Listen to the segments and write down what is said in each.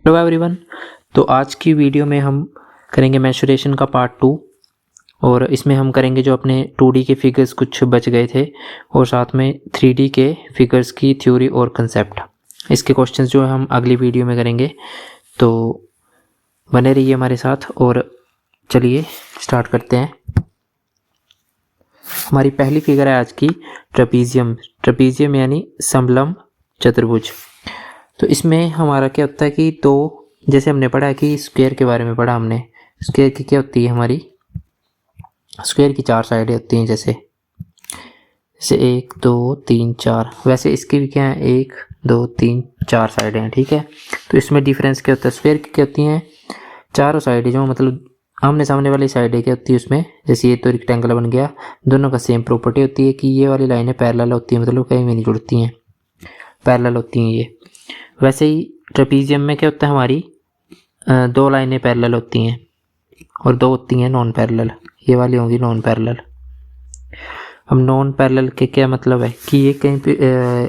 Hello everyone. तो आज की वीडियो में हम करेंगे मेंसुरेशन का पार्ट 2 और इसमें हम करेंगे जो अपने 2D के फिगर्स कुछ बच गए थे और साथ में 3D के फिगर्स की थ्योरी और कंसेप्ट। इसके क्वेश्चंस जो है हम अगली वीडियो में करेंगे, तो बने रहिए हमारे साथ और चलिए स्टार्ट करते हैं। हमारी पहली फिगर है आज की ट्रेपीजियम यानी समलंब चतुर्भुज। तो इसमें हमारा क्या होता है कि तो जैसे हमने पढ़ा है कि स्क्वायर के बारे में पढ़ा हमने। स्क्वायर की क्या होती है, हमारी स्क्वायर की 4 साइडें होती हैं, जैसे 1 2 3 4। वैसे इसकी भी क्या है, 1 2 3 4 साइडें हैं, ठीक है। तो इसमें डिफरेंस क्या होता है, स्क्वायर की क्या होती हैं चारों साइडें, जो मतलब आमने सामने वाली साइडें क्या होती है उसमें, जैसे ये तो रेक्टेंगल बन गया, दोनों का सेम प्रॉपर्टी होती है कि ये वाली लाइनें पैरेलल होती हैं, मतलब कहीं भी नहीं जुड़ती हैं, पैरेलल होती हैं ये। वैसे ही ट्रेपीजियम में क्या होता है, हमारी 2 लाइनें पैरेलल होती हैं और 2 होती हैं नॉन पैरेलल, ये वाली होंगी नॉन पैरेलल। अब नॉन पैरेलल के क्या मतलब है कि ये कहीं पे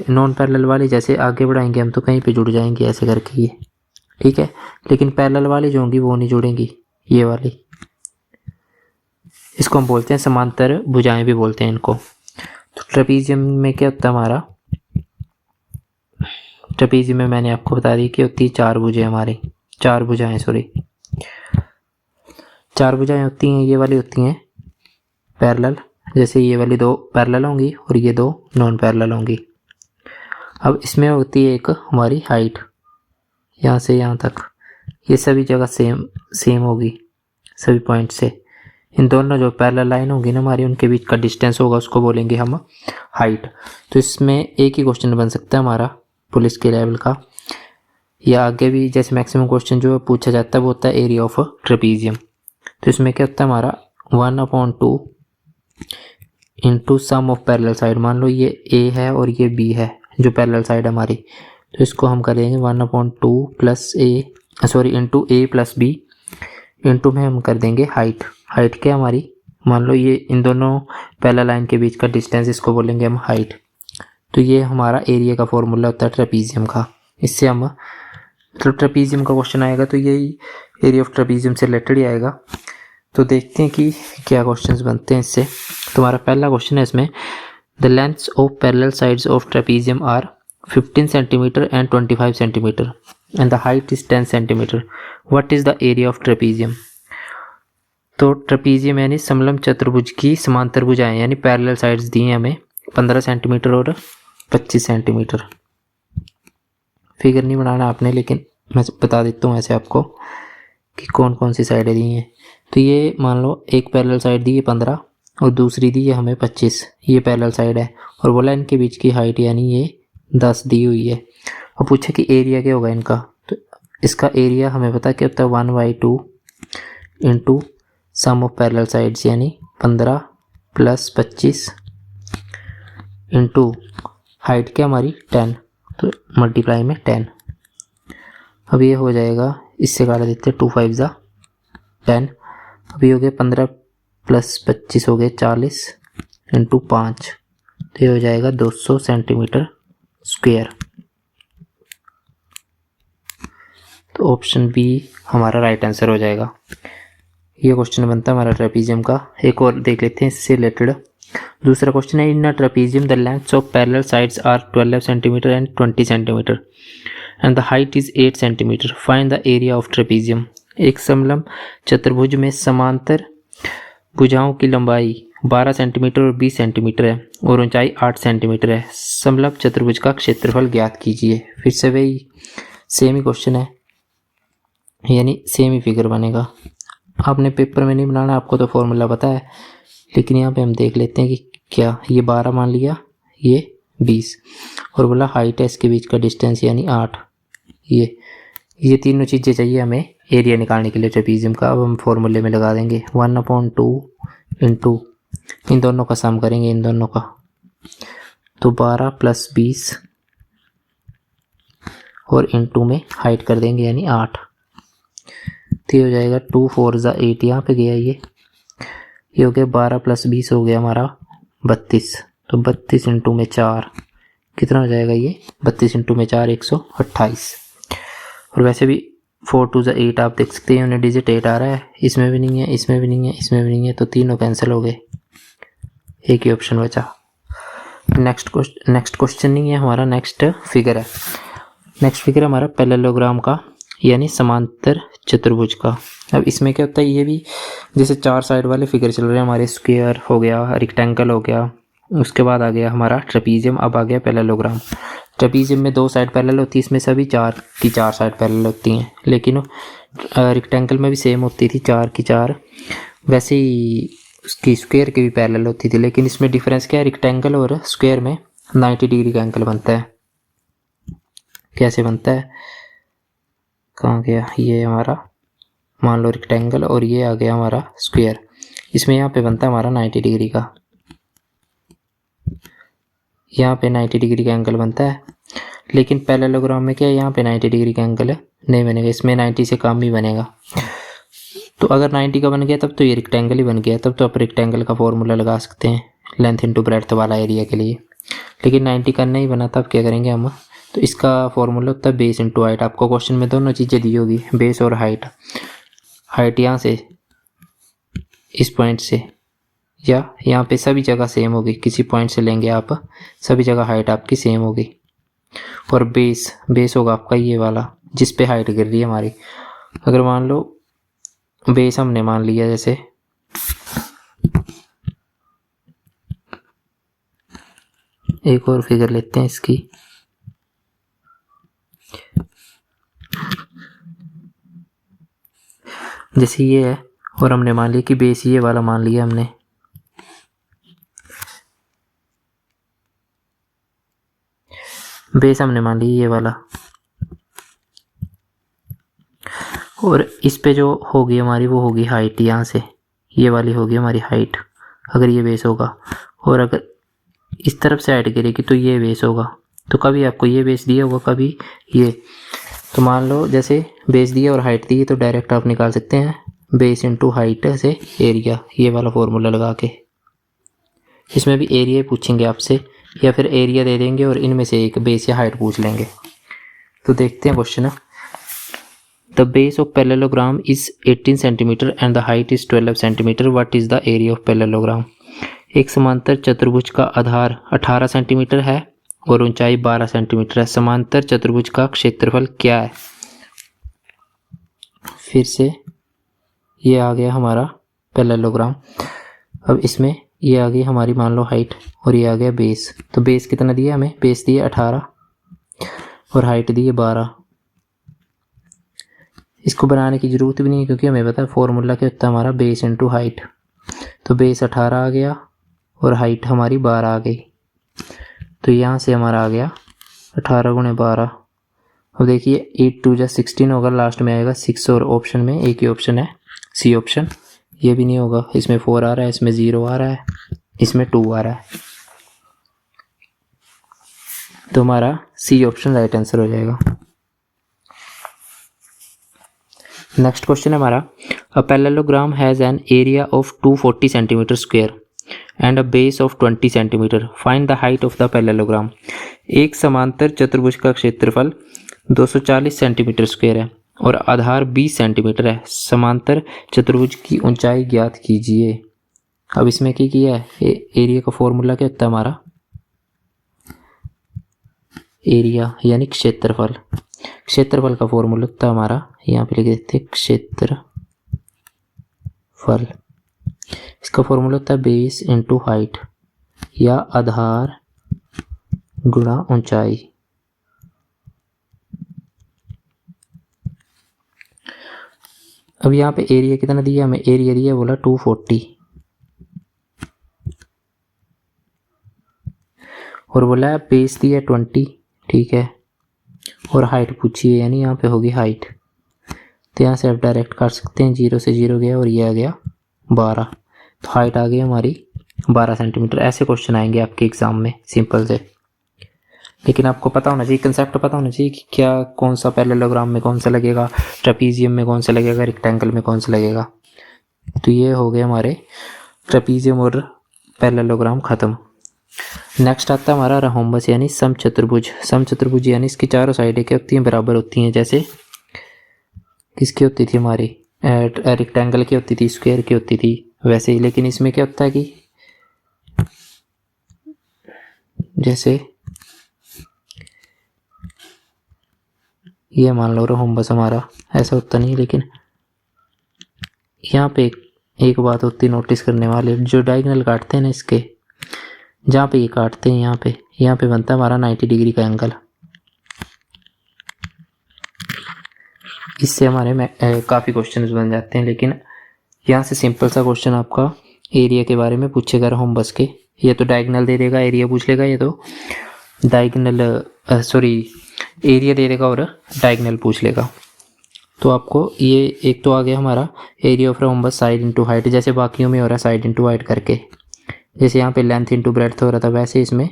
नॉन पैरेलल वाली जैसे आगे बढ़ाएंगे हम तो कहीं पे जुड़ जाएंगी ऐसे करके ये, ठीक है। लेकिन पैरेलल वाली जो होंगी वो नहीं जुड़ेंगी, ये वाली। इसको हम बोलते हैं समांतर भुजाएं भी बोलते हैं इनको। तो ट्रेपीजियम में क्या होता है हमारा, ट्रेपीजियम में मैंने आपको बता दी कि होती है 4 भुजाएं हमारी, 4 भुजाएं, सॉरी 4 भुजाएं होती हैं। ये वाली होती हैं पैरेलल, जैसे ये वाली 2 पैरेलल होंगी और ये 2 नॉन पैरेलल होंगी। अब इसमें होती है एक हमारी हाइट, यहाँ से यहाँ तक, ये सभी जगह सेम होगी सभी पॉइंट से। इन दोनों जो पैरेलल लाइन होगी ना हमारी, उनके बीच का डिस्टेंस होगा, उसको बोलेंगे हम हाइट। तो इसमें एक ही क्वेश्चन बन सकता है हमारा पुलिस के लेवल का, या आगे भी जैसे मैक्सिमम क्वेश्चन जो पूछा जाता है वो होता है एरिया ऑफ ट्रेपीजियम। तो इसमें क्या होता है हमारा 1/2 into sum of parallel side. मान लो ये ए है और ये बी है जो पैरेलल साइड हमारी, तो इसको हम करेंगे 1/2 प्लस ए, सॉरी इंटू ए प्लस बी, इंटू में हम कर देंगे हाइट। हाइट क्या हमारी, मान लो ये इन दोनों पैरेलल लाइन के बीच का डिस्टेंस, इसको बोलेंगे हम हाइट। तो ये हमारा एरिया का फॉर्मूला होता है ट्रेपीजियम का। इससे हम तो ट्रेपीजियम का क्वेश्चन आएगा तो यही एरिया ऑफ ट्रेपीजियम से रिलेटेड ही आएगा। तो देखते हैं कि क्या क्वेश्चंस बनते हैं इससे। तुम्हारा पहला क्वेश्चन है इसमें, the lengths of parallel sides of trapezium are 15 centimetre and 25 centimetre and the height is 10 centimetre. What is the area of trapezium. तो ट्रेपीजियम यानी समलंब चतुर्भुज की समांतर भुजाएं यानी पैरेलल साइड्स दी हैं हमें 15 सेंटीमीटर और 25 सेंटीमीटर। फिगर नहीं बनाना आपने, लेकिन मैं बता देता हूँ ऐसे आपको कि कौन कौन सी साइडें दी हैं। तो ये मान लो एक पैरेलल साइड दी है 15 और दूसरी दी है हमें 25, ये पैरेलल साइड है, और बोला इनके बीच की हाइट यानी ये 10 दी हुई है। और पूछा कि एरिया क्या होगा इनका, तो इसका एरिया हमें पता क्या होता है 1/2 into sum of parallel sides यानी 15 प्लस 25 इंटू हाइट क्या हमारी 10, तो मल्टीप्लाई में 10। अब ये हो जाएगा, इससे काट देते हैं 2 5 ज़ा 10। अभी हो गए 15 प्लस 25 हो गए 40 इंटू 5, तो ये हो जाएगा 200 सेंटीमीटर स्क्वायर। तो ऑप्शन बी हमारा राइट आंसर हो जाएगा। ये क्वेश्चन बनता है हमारा ट्रेपीजियम का। एक और देख लेते हैं इससे रिलेटेड। दूसरा क्वेश्चन है, in a trapezium the lengths of parallel sides are 12 centimetre and 20 centimetre and the height is 8 centimetre. Find the area of trapezium. एक समलंब चतुर्भुज में समांतर भुजाओं की लंबाई 12 सेंटीमीटर और 20 सेंटीमीटर है और ऊंचाई 8 सेंटीमीटर है। समलंब चतुर्भुज का क्षेत्रफल ज्ञात कीजिए। फिर से वही सेम ही क्वेश्चन है, यानी सेम ही फिगर बनेगा। आपने पेपर में नहीं बनाना, आपको तो फॉर्मूला पता है, लेकिन यहाँ पे हम देख लेते हैं कि क्या, ये 12 मान लिया, ये 20, और बोला हाइट है इसके बीच का डिस्टेंस यानी 8। ये तीनों चीज़ें चाहिए हमें एरिया निकालने के लिए ट्रेपीजियम का। अब हम फॉर्मूले में लगा देंगे 1/2 इंटू इन दोनों का सम करेंगे, इन दोनों का, तो 12 प्लस 20 और इंटू में हाइट कर देंगे यानी 8। तो ये हो जाएगा 2 4 ज़ा 8, यहाँ पे गया ये हो गया 12 प्लस 20 हो गया हमारा 32, तो 32 इंटू में 4 कितना हो जाएगा, ये 32 इंटू में 4 128। और वैसे भी 4 टू ज़ 8 आप देख सकते हैं यूनिट डिजिट 8 आ रहा है, इसमें भी नहीं है, इसमें भी नहीं है, इसमें भी नहीं है, तो तीनों कैंसिल हो गए, एक ही ऑप्शन बचा। नेक्स्ट क्वेश्चन नहीं है हमारा, नेक्स्ट फिगर है। नेक्स्ट फिगर हमारा पैरेललोग्राम का यानी समांतर चतुर्भुज का। अब इसमें क्या होता है, ये भी जैसे 4 साइड वाले फिगर चल रहे हैं हमारे, स्क्वायर हो गया, रेक्टेंगल हो गया, उसके बाद आ गया हमारा ट्रेपीजियम, अब आ गया पैरेललोग्राम। ट्रेपीजियम में 2 साइड पैरेलल होती है, इसमें सभी 4 की 4 साइड पैरेलल होती हैं, लेकिन रेक्टेंगल में भी सेम होती थी 4 की 4, वैसे ही उसकी स्क्वायर की भी पैरेलल होती थी, लेकिन इसमें डिफरेंस क्या है, रेक्टेंगल और स्क्वायर में 90 डिग्री का एंगल बनता है। कैसे बनता है, कहाँ गया, ये हमारा मान लो रेक्टेंगल और ये आ गया हमारा स्क्वायर, इसमें यहाँ पे बनता है हमारा 90 डिग्री का, यहाँ पे 90 डिग्री का एंगल बनता है। लेकिन पैरेललोग्राम में क्या है, यहाँ पे 90 डिग्री का एंगल नहीं बनेगा, इसमें 90 से कम ही बनेगा। तो अगर 90 का बन गया तब तो ये रेक्टेंगल ही बन गया, तब तो आप रेक्टेंगल का फॉर्मूला लगा सकते हैं लेंथ इंटू ब्रेड्थ वाला एरिया के लिए। लेकिन 90 का नहीं बना तब क्या करेंगे हम, तो इसका फॉर्मूला होता है बेस इंटू हाइट। आपको क्वेश्चन में दोनों चीज़ें दी होगी, बेस और हाइट। हाइट यहाँ से इस पॉइंट से या यहाँ पे सभी जगह सेम होगी, किसी पॉइंट से लेंगे आप, सभी जगह हाइट आपकी सेम होगी। और बेस होगा आपका ये वाला जिस पे हाइट गिर रही है हमारी। अगर मान लो बेस हमने मान लिया, जैसे एक और फिगर लेते हैं इसकी, जैसे ये है और हमने मान लिया कि बेस ये वाला मान लिया हमने, बेस हमने मान लिया ये वाला, और इस पे जो होगी हमारी वो होगी हाइट, यहाँ से ये वाली होगी हमारी हाइट अगर ये बेस होगा। और अगर इस तरफ से हाइट गिरेगी तो ये बेस होगा। तो कभी आपको ये बेस दिया होगा, कभी ये, तो मान लो जैसे बेस दिया और हाइट दी तो डायरेक्ट आप निकाल सकते हैं बेस इंटू हाइट से एरिया, ये वाला फॉर्मूला लगा के। इसमें भी एरिया पूछेंगे आपसे या फिर एरिया दे देंगे और इनमें से एक बेस या हाइट पूछ लेंगे। तो देखते हैं question. The base of parallelogram is 18 centimetre and the height is 12 centimetres, what is the area of parallelogram. एक समांतर चतुर्भुज का आधार 18 सेंटीमीटर है और ऊंचाई 12 सेंटीमीटर है। समांतर चतुर्भुज का क्षेत्रफल क्या है। फिर से ये आ गया हमारा पैरेललोग्राम। अब इसमें ये आ गई हमारी मान लो हाइट और ये आ गया बेस। तो बेस कितना दिया हमें, बेस दिया 18 और हाइट दी है 12। इसको बनाने की ज़रूरत भी नहीं है क्योंकि हमें पता है फॉर्मूला क्या होता है हमारा, बेस इंटू हाइट। तो बेस 18 आ गया और हाइट हमारी 12 आ गई। तो यहाँ से हमारा आ गया 18 गुणे 12। अब देखिए 8 2 16 होगा, लास्ट में आएगा 6 और ऑप्शन में एक ही ऑप्शन है सी ऑप्शन। ये भी नहीं होगा, इसमें 4 आ रहा है, इसमें 0 आ रहा है, इसमें 2 आ रहा है। तो हमारा सी ऑप्शन राइट आंसर हो जाएगा। नेक्स्ट क्वेश्चन है हमारा, a parallelogram has an area of 240 centimetre square and a base of 20 centimetre, find the height of the parallelogram. एक समांतर चतुर्भुज का क्षेत्रफल 240 सेंटीमीटर स्क्वायर है और आधार 20 सेंटीमीटर है। समांतर चतुर्भुज की ऊंचाई ज्ञात कीजिए। अब इसमें क्या किया है, एरिया का फॉर्मूला क्या होता है हमारा, एरिया यानी क्षेत्रफल। क्षेत्रफल का फॉर्मूला होता है हमारा, यहाँ पे लिख देते हैं क्षेत्रफल। इसका फॉर्मूला होता है बेस इंटू हाइट या आधार गुणा ऊंचाई। अब यहाँ पे एरिया कितना दिया हमें, एरिया दिया बोला 240 और बोला बेस दिया 20, ठीक है, और हाइट पूछी है यानी यहाँ पे होगी हाइट। तो यहाँ से आप डायरेक्ट कर सकते हैं, 0 से 0 गया और ये आ गया 12। तो हाइट आ गई हमारी 12 सेंटीमीटर। ऐसे क्वेश्चन आएंगे आपके एग्जाम में सिंपल से, लेकिन आपको पता होना चाहिए, कंसेप्ट पता होना चाहिए कि क्या कौन सा पैरेललोग्राम में कौन सा लगेगा, ट्रेपीजियम में कौन सा लगेगा, रेक्टेंगल में कौन सा लगेगा। तो ये हो गए हमारे ट्रेपीजियम और पैरेललोग्राम खत्म। नेक्स्ट आता है हमारा रहोम्बस यानी समचतुर्भुज। समचतुर्भुज यानी इसकी चारों साइडें क्या होती हैं, बराबर होती हैं। जैसे किसकी होती थी हमारी, रेक्टेंगल की होती थी, स्क्वायर की होती थी वैसे ही। लेकिन इसमें क्या होता है कि जैसे ये मान लो रोम्बस हमारा, ऐसा होता नहीं। लेकिन यहाँ पे एक बात होती है नोटिस करने वाले, जो डायगोनल काटते हैं ना इसके, जहाँ पे ये काटते हैं यहाँ पे बनता है हमारा 90 डिग्री का एंगल। इससे हमारे में काफ़ी क्वेश्चन बन जाते हैं। लेकिन यहाँ से सिंपल सा क्वेश्चन आपका एरिया के बारे में पूछेगा रोम्बस के। ये तो डायगोनल दे देगा, एरिया पूछ लेगा। ये तो डायगोनल एरिया दे देगा और डायगोनल पूछ लेगा। तो आपको ये एक तो आ गया हमारा area of rhombus side into height, जैसे बाकियों में हो रहा है साइड इनटू हाइट करके। जैसे यहाँ पे लेंथ इनटू ब्रेड्थ हो रहा था, वैसे इसमें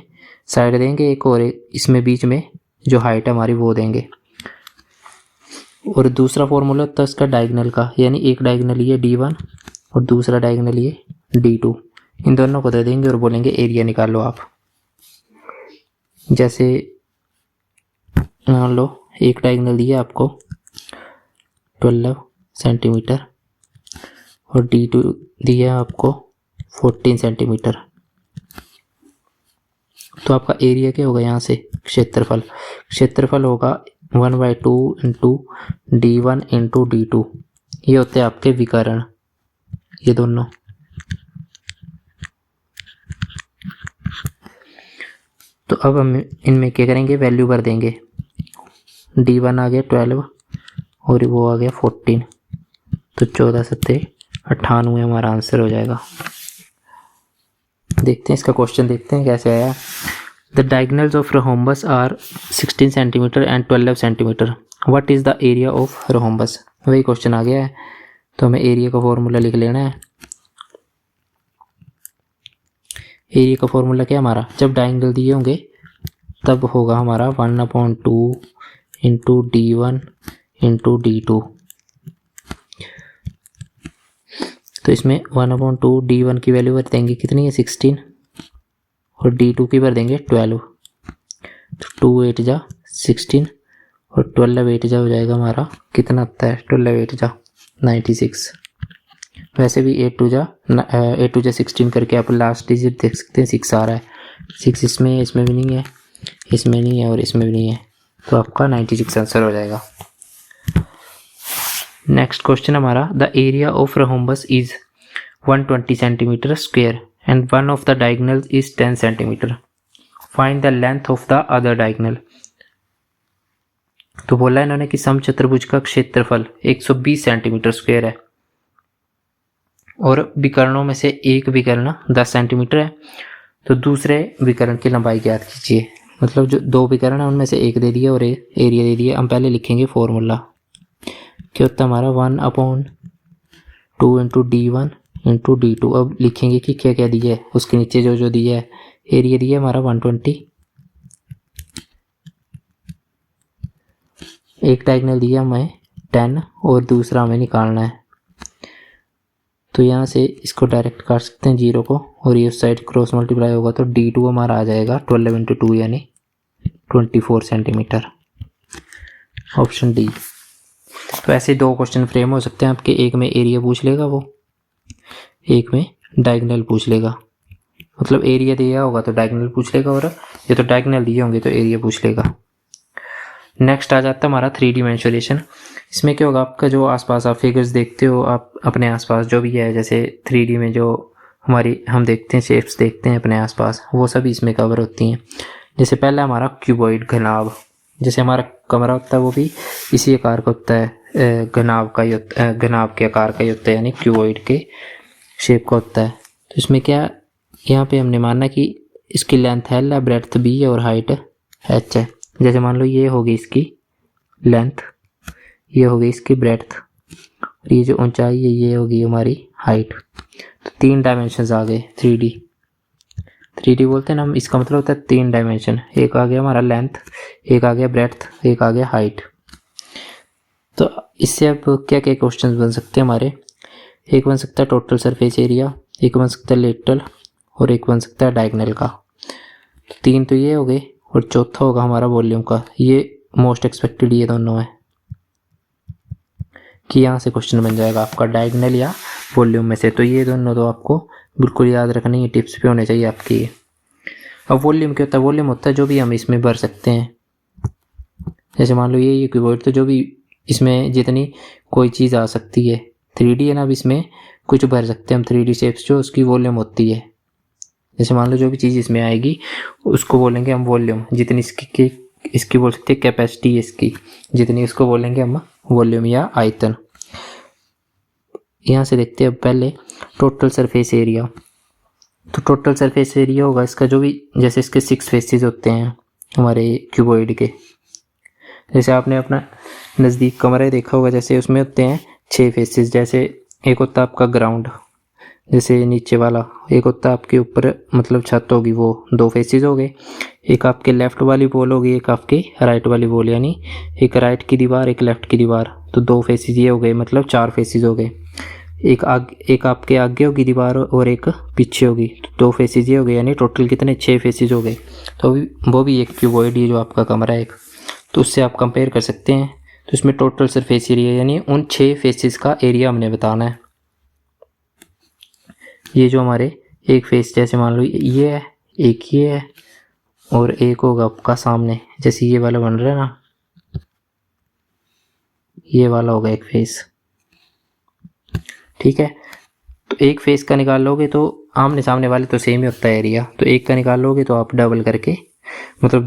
साइड देंगे एक, और इसमें बीच में जो हाइट है हमारी वो देंगे। और दूसरा फॉर्मूला होता है इसका डायगोनल का, यानी एक डायगोनल ये D1 और दूसरा डायगोनल ये D2। इन दोनों को दे देंगे और बोलेंगे एरिया निकालो आप। जैसे मान लो एक डायगोनल दिया आपको 12 सेंटीमीटर और D2 दिया आपको 14 सेंटीमीटर। तो आपका एरिया क्या होगा यहाँ से, क्षेत्रफल होगा 1/2 इंटू D1 इंटू D2। ये होते हैं आपके विकर्ण, ये दोनों। तो अब हम इनमें क्या करेंगे, वैल्यू भर देंगे। D1 आ गया 12 और वो आ गया 14, तो 14 सत्ते 98 हमारा आंसर हो जाएगा। देखते हैं इसका क्वेश्चन, देखते हैं कैसे आया। The diagonals of rhombus are 16 centimetres and 12 centimetres. What is the area of rhombus. वही क्वेश्चन आ गया है, तो हमें एरिया का फॉर्मूला लिख लेना है। एरिया का फॉर्मूला क्या हमारा, जब डायगोनल दिए होंगे तब होगा हमारा 1/2 इंटू D1 इंटू D2। तो इसमें 1/2 D1 की वैल्यू भर देंगे, कितनी है 16, और D2 की भर देंगे 12। तो 2 8 जा 16 और 12 8 जा हो जाएगा हमारा, कितना आता है 12 8 जा 96। वैसे भी 8 2 जा 16 करके आप लास्ट डिजिट देख सकते हैं, 6 आ रहा है। 6 इसमें भी नहीं है, इसमें नहीं है और इसमें भी नहीं है, तो आपका 96 आंसर हो जाएगा। नेक्स्ट क्वेश्चन हमारा, the area of rhombus is 120 centimetre square and one of the diagonals is 10 centimetre. Find the length of the other diagonal. तो बोला इन्होंने कि समचतुर्भुज का क्षेत्रफल 120 सेंटीमीटर स्क्वायर है और विकर्णों में से एक विकर्ण 10 सेंटीमीटर है, तो दूसरे विकर्ण की लंबाई ज्ञात कीजिए। मतलब जो दो विकर्ण है उनमें से एक दे दिया और एरिया दे दिया। हम पहले लिखेंगे फॉर्मूला, क्या होता है हमारा 1/2 इंटू D1 इंटू D2। अब लिखेंगे कि क्या क्या दिया है, उसके नीचे जो जो दिया है। एरिया दिया है हमारा 120, एक डायगोनल दिया हमें 10 और दूसरा हमें निकालना है। तो यहाँ से इसको डायरेक्ट काट सकते हैं 0 को, और ये उस साइड क्रॉस मल्टीप्लाई होगा तो D2 हमारा आ जाएगा 12 इंटू 2 यानी 24 सेंटीमीटर, ऑप्शन डी। तो ऐसे दो क्वेश्चन फ्रेम हो सकते हैं आपके, एक में एरिया पूछ लेगा वो, एक में डायगोनल पूछ लेगा। मतलब एरिया दिया होगा तो डायगोनल पूछ लेगा, और ये तो डायगोनल दिए होंगे तो एरिया पूछ लेगा। नेक्स्ट आ जाता है हमारा 3D मेंसुरेशन। इसमें क्या होगा, आपका जो आसपास आप फिगर्स देखते हो, आप अपने आसपास जो भी है, जैसे 3D में जो हमारी हम देखते हैं शेप्स देखते हैं अपने आसपास, वो सभी इसमें कवर होती हैं। जैसे पहला हमारा क्यूबॉइड घनाभ, जैसे हमारा कमरा होता है वो भी इसी आकार का होता है, घनाभ का ही होता है, घनाभ के आकार का ही होता है, यानी क्यूबॉइड के शेप का होता है। तो इसमें क्या, यहाँ पे हमने माना कि इसकी लेंथ L है, ब्रेड्थ B है और हाइट H है। जैसे मान लो ये होगी इसकी लेंथ, ये होगी इसकी ब्रेड्थ, और ये जो ऊंचाई है ये होगी हमारी हाइट। तो 3 डायमेंशंस आ गए 3D बोलते हैं ना हम, इसका मतलब होता है 3 डायमेंशन। एक आ गया हमारा लेंथ, एक आ गया ब्रेड्थ, एक आ गया हाइट। तो इससे अब क्या क्या क्वेश्चंस बन सकते हैं हमारे, एक बन सकता है टोटल सरफेस एरिया, एक बन सकता है लेटरल, और एक बन सकता है डायगोनल का। तो 3 तो ये हो गए, और चौथा होगा हमारा वॉल्यूम का। ये मोस्ट एक्सपेक्टेड ये दोनों है, कि यहाँ से क्वेश्चन बन जाएगा आपका डायगोनल या वॉल्यूम में से। तो ये दोनों तो आपको बिल्कुल याद रखनी है, टिप्स पे होने चाहिए आपकी। अब वॉल्यूम क्या होता है? वॉल्यूम होता है जो भी हम इसमें भर सकते हैं। जैसे मान लो ये क्यूबॉइड, तो जो भी इसमें जितनी कोई चीज़ आ सकती है, 3D है ना, अब इसमें कुछ भर सकते हैं हम 3D शेप्स, जो उसकी वॉल्यूम होती है। जैसे मान लो जो भी चीज़ इसमें आएगी उसको बोलेंगे हम वॉल्यूम, जितनी इसकी बोल सकते हैं कैपेसिटी है इसकी, जितनी उसको बोलेंगे हम वॉल्यूम या आयतन। यहाँ से देखते हैं पहले टोटल सरफेस एरिया। तो टोटल सरफेस एरिया होगा इसका जो भी, जैसे इसके 6 फेसेस होते हैं हमारे क्यूबॉइड के। जैसे आपने अपना नज़दीक कमरा देखा होगा, जैसे उसमें होते हैं 6 फेसेस। जैसे एक होता है आपका ग्राउंड, जैसे नीचे वाला, एक होता है आपके ऊपर मतलब छत होगी, वो 2 फेसेस हो गए। एक आपके लेफ़्ट वाली वॉल होगी, एक आपके राइट वाली वॉल, यानी एक राइट की दीवार एक लेफ़्ट की दीवार, तो 2 फेसेस ये हो गए, मतलब 4 फेसेस हो गए। एक आपके आगे होगी दीवार और एक पीछे होगी, तो 2 फेसेस ये हो गए, यानी टोटल कितने 6 फेसेस हो गए। तो वो भी एक क्यूबॉइड, ये जो आपका कमरा है एक, तो उससे आप कंपेयर कर सकते हैं। तो इसमें टोटल सरफेस एरिया यानी उन 6 फेसेस का एरिया हमने बताना है। ये जो हमारे एक फेस, जैसे मान लो ये है, एक ये है और एक होगा आपका सामने, जैसे ये वाला बन रहा है ना, ये वाला होगा एक फेस। ठीक है, तो एक फेस का निकाल लोगे तो आमने सामने वाले तो सेम ही होता है एरिया, तो एक का निकाल लोगे तो आप डबल करके मतलब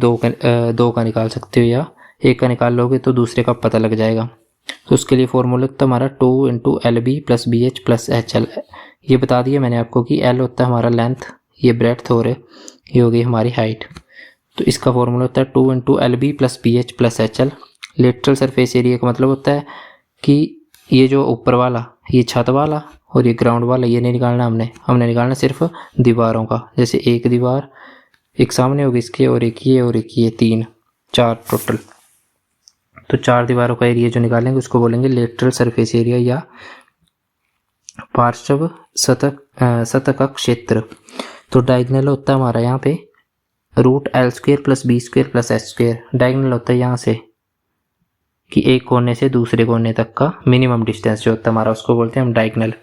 दो का निकाल सकते हो, या एक का निकाल लोगे तो दूसरे का पता लग जाएगा। तो उसके लिए फॉर्मूला होता है हमारा 2 × LB + BH + HL। ये बता दिया मैंने आपको कि L होता है हमारा लेंथ, ये ब्रेड्थ और ये होगी हमारी हाइट। तो इसका फॉर्मूला होता है 2 × LB + BH + HL। Lateral surface area का मतलब होता है कि ये जो ऊपर वाला, ये छत वाला और ये ग्राउंड वाला, ये नहीं निकालना हमने निकालना सिर्फ दीवारों का। जैसे एक दीवार, एक सामने होगी इसके और एक ये और एक ये, 3 4 टोटल। तो 4 दीवारों का एरिया जो निकालेंगे उसको बोलेंगे लेटरल सरफेस एरिया या पार्श्व सतह का क्षेत्र। तो डायगोनल होता है हमारा यहाँ पे √L² + B² + H²। डायगोनल होता है यहाँ से कि एक कोने से दूसरे कोने तक का मिनिमम डिस्टेंस जो होता है हमारा, उसको बोलते हैं हम डायगोनल।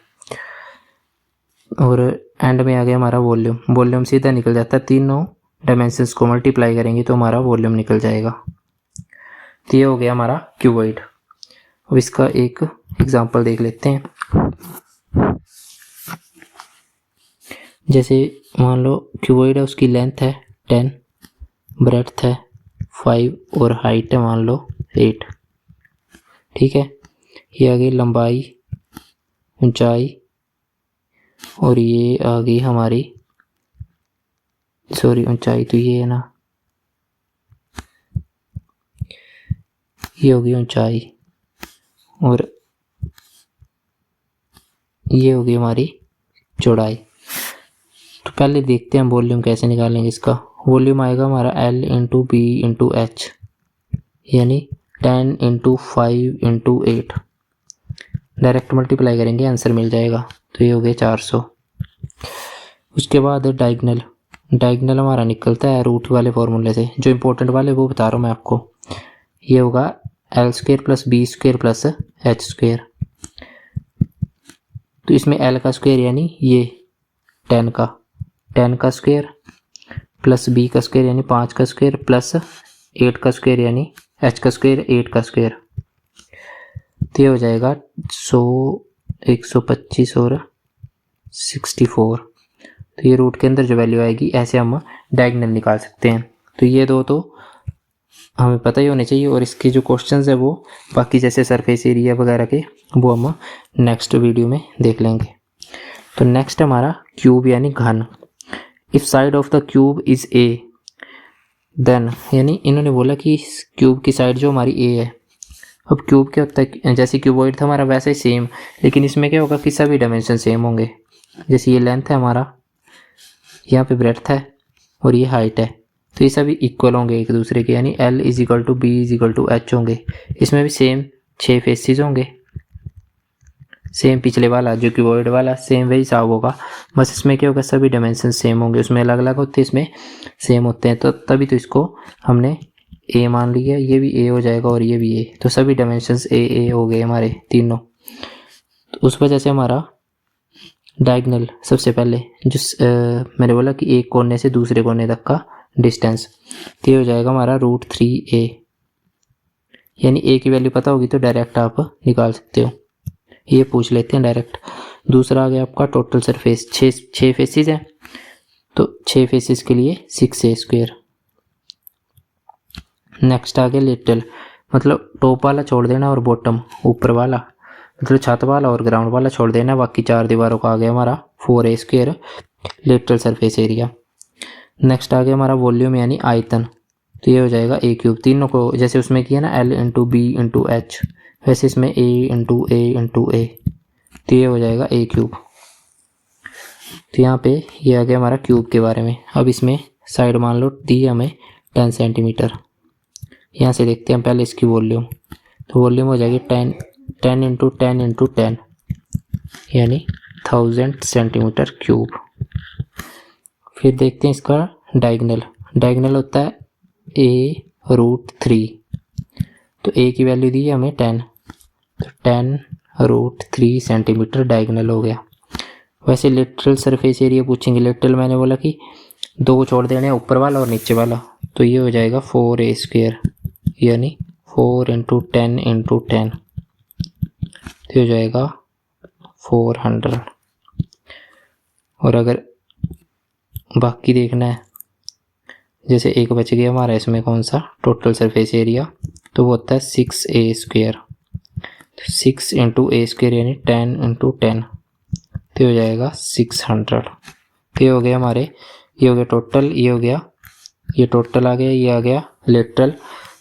और एंड में आ गया हमारा वॉल्यूम। वॉल्यूम सीधा निकल जाता है, तीनों डायमेंशंस को मल्टीप्लाई करेंगे तो हमारा वॉल्यूम निकल जाएगा। तो ये हो गया हमारा क्यूबॉइड। अब इसका एक एग्जांपल देख लेते हैं। जैसे मान लो क्यूबॉइड है, उसकी लेंथ है 10, ब्रेड्थ है 5 और हाइट है मान लो 8। ठीक है, ये आ गई लंबाई, ऊंचाई, और ये आ गई हमारी, सॉरी ऊंचाई तो ये है ना, ये होगी ऊंचाई और ये होगी हमारी चौड़ाई। तो पहले देखते हैं हम वॉल्यूम कैसे निकालेंगे इसका। वॉल्यूम आएगा हमारा L × B × H, यानी 10 × 5 × 8। डायरेक्ट मल्टीप्लाई करेंगे आंसर मिल जाएगा, तो ये हो गया 400। उसके बाद डायगोनल। डायगोनल हमारा निकलता है रूट वाले फॉर्मूले से, जो इंपॉर्टेंट वाले वो बता रहा हूँ मैं आपको। ये होगा L² + B² + H²। तो इसमें L का स्क्वायर यानी ये 10 का स्क्वायर प्लस B का स्क्वायर यानी 5 का स्क्वायर प्लस 8 का स्क्वायर यानी H का स्क्वायर 8 का स्क्वायर। तो ये हो जाएगा 100, 125 और 64। तो ये रूट के अंदर जो वैल्यू आएगी, ऐसे हम डायगोनल निकाल सकते हैं। तो ये दो तो हमें पता ही होने चाहिए, और इसके जो क्वेश्चंस है वो बाकी जैसे सरफेस एरिया वगैरह के वो हम नेक्स्ट वीडियो में देख लेंगे। तो नेक्स्ट हमारा क्यूब यानी घन। If side of the cube is A then, यानी इन्होंने बोला कि क्यूब की साइड जो हमारी A है। अब क्यूब क्या होता है, जैसे क्यूबॉइड था हमारा वैसे ही सेम, लेकिन इसमें क्या होगा कि सभी डायमेंशन सेम होंगे। जैसे ये लेंथ है हमारा, यहाँ पे ब्रेड्थ है और ये हाइट है, तो ये सभी इक्वल होंगे एक दूसरे के, यानी L = B = H होंगे। इसमें भी सेम 6 फेसेस होंगे, सेम पिछले वाला जो क्यूबॉइड वाला सेम वही हिसाब होगा, बस इसमें क्या होगा सभी डायमेंशन सेम होंगे। उसमें अलग अलग होते हैं, इसमें सेम होते हैं, तो तभी तो इसको हमने A मान लिया। ये भी A हो जाएगा और ये भी A, तो सभी डायमेंशंस A हो गए हमारे तीनों। तो उस वजह से हमारा डायगोनल सबसे पहले जो मैंने बोला कि एक कोने से दूसरे कोने तक का डिस्टेंस, तो ये हो जाएगा हमारा √3a, यानी a की वैल्यू पता होगी तो डायरेक्ट आप निकाल सकते हो, ये पूछ लेते हैं डायरेक्ट। दूसरा आ गया आपका टोटल सरफेस, 6 फेसेस हैं तो 6 फेसेस के लिए 6a²। नेक्स्ट आ गया लेटरल, मतलब टॉप वाला छोड़ देना और बॉटम ऊपर वाला, मतलब छत वाला और ग्राउंड वाला छोड़ देना, बाकी 4 दीवारों का आ गया हमारा 4a² lateral surface area. Next आ गया हमारा वॉल्यूम यानी आयतन, तो ये हो जाएगा a³। तीनों को जैसे उसमें किया ना L × B × H, वैसे इसमें A × A × A, तो ये हो जाएगा a³। तो यहाँ पे ये आ गया हमारा क्यूब के बारे में। अब इसमें साइड मान लो दी हमें 10 सेंटीमीटर, यहाँ से देखते हैं पहले इसकी वॉल्यूम, तो वॉल्यूम हो जाएगी 10 × 10 × 10 यानी 1000 सेंटीमीटर क्यूब। फिर देखते हैं इसका डायगोनल, डायगोनल होता है a√3, तो a की वैल्यू दी है हमें 10, तो 10√3 सेंटीमीटर डायगोनल हो गया। वैसे लेटरल सरफेस एरिया पूछेंगे, लेटरल मैंने बोला कि 2 छोड़ देने ऊपर वाला और नीचे वाला, तो ये हो जाएगा 4a² यानी 4 × 10 × 10, तो हो जाएगा 400। और अगर बाकी देखना है, जैसे एक बच गया हमारा इसमें कौन सा टोटल सरफेस एरिया, तो वो होता है 6a², 6 × a² यानी 10 × 10, तो हो जाएगा 600। ये हो गया हमारे, ये हो गया टोटल, ये हो गया, ये टोटल आ गया, ये आ गया लेटरल